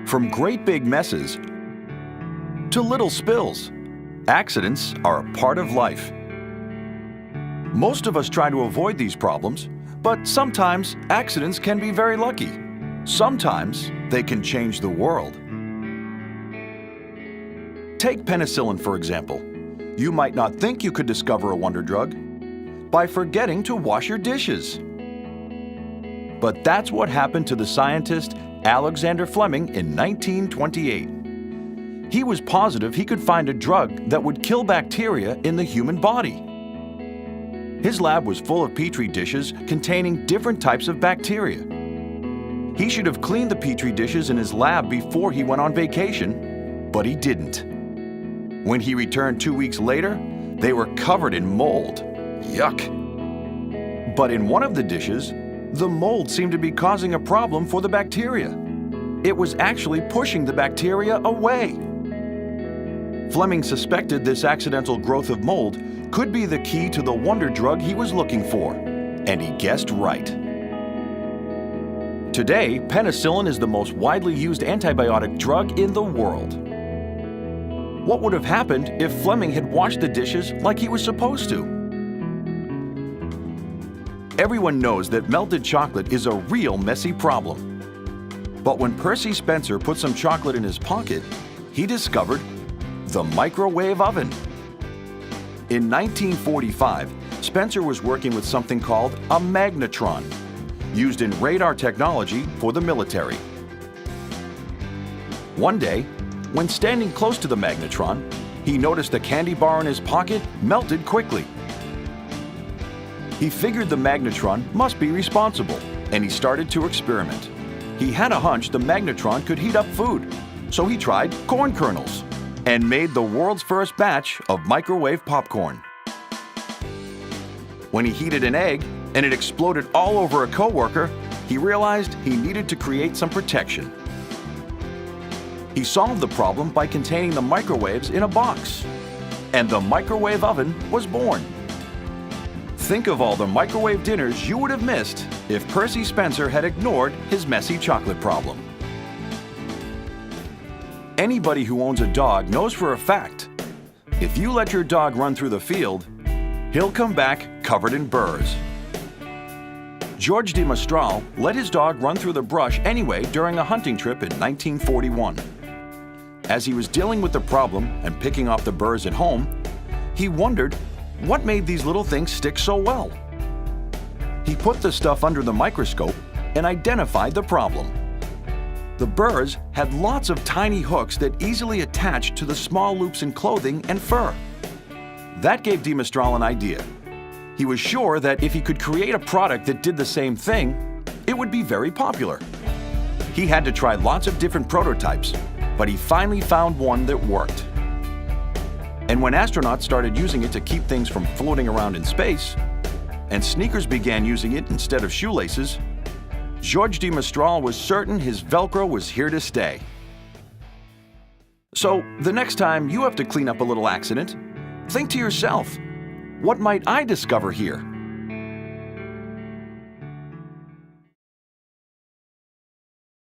From great big messes to little spills, accidents are a part of life. Most of us try to avoid these problems, but sometimes accidents can be very lucky. Sometimes they can change the world. Take penicillin, for example. You might not think you could discover a wonder drug by forgetting to wash your dishes. But that's what happened to the scientist Alexander Fleming in 1928. He was positive he could find a drug that would kill bacteria in the human body. His lab was full of petri dishes containing different types of bacteria. He should have cleaned the petri dishes in his lab before he went on vacation, but he didn't. When he returned 2 weeks later, they were covered in mold. Yuck! But in one of the dishes, the mold seemed to be causing a problem for the bacteria. It was actually pushing the bacteria away. Fleming suspected this accidental growth of mold could be the key to the wonder drug he was looking for, and he guessed right. Today, penicillin is the most widely used antibiotic drug in the world. What would have happened if Fleming had washed the dishes like he was supposed to? Everyone knows that melted chocolate is a real messy problem. But when Percy Spencer put some chocolate in his pocket, he discovered the microwave oven. In 1945, Spencer was working with something called a magnetron, used in radar technology for the military. One day, when standing close to the magnetron, he noticed a candy bar in his pocket melted quickly. He figured the magnetron must be responsible, and he started to experiment. He had a hunch the magnetron could heat up food, so he tried corn kernels and made the world's first batch of microwave popcorn. When he heated an egg and it exploded all over a coworker, he realized he needed to create some protection. He solved the problem by containing the microwaves in a box, and the microwave oven was born. Think of all the microwave dinners you would have missed if Percy Spencer had ignored his messy chocolate problem. Anybody who owns a dog knows for a fact, if you let your dog run through the field, he'll come back covered in burrs. George de Mestral let his dog run through the brush anyway during a hunting trip in 1941. As he was dealing with the problem and picking off the burrs at home, he wondered what made these little things stick so well. He put the stuff under the microscope and identified the problem. The burrs had lots of tiny hooks that easily attached to the small loops in clothing and fur. That gave de Mestral an idea. He was sure that if he could create a product that did the same thing, it would be very popular. He had to try lots of different prototypes, but he finally found one that worked. And when astronauts started using it to keep things from floating around in space, and sneakers began using it instead of shoelaces, George de Mestral was certain his Velcro was here to stay. So, the next time you have to clean up a little accident, think to yourself, what might I discover here?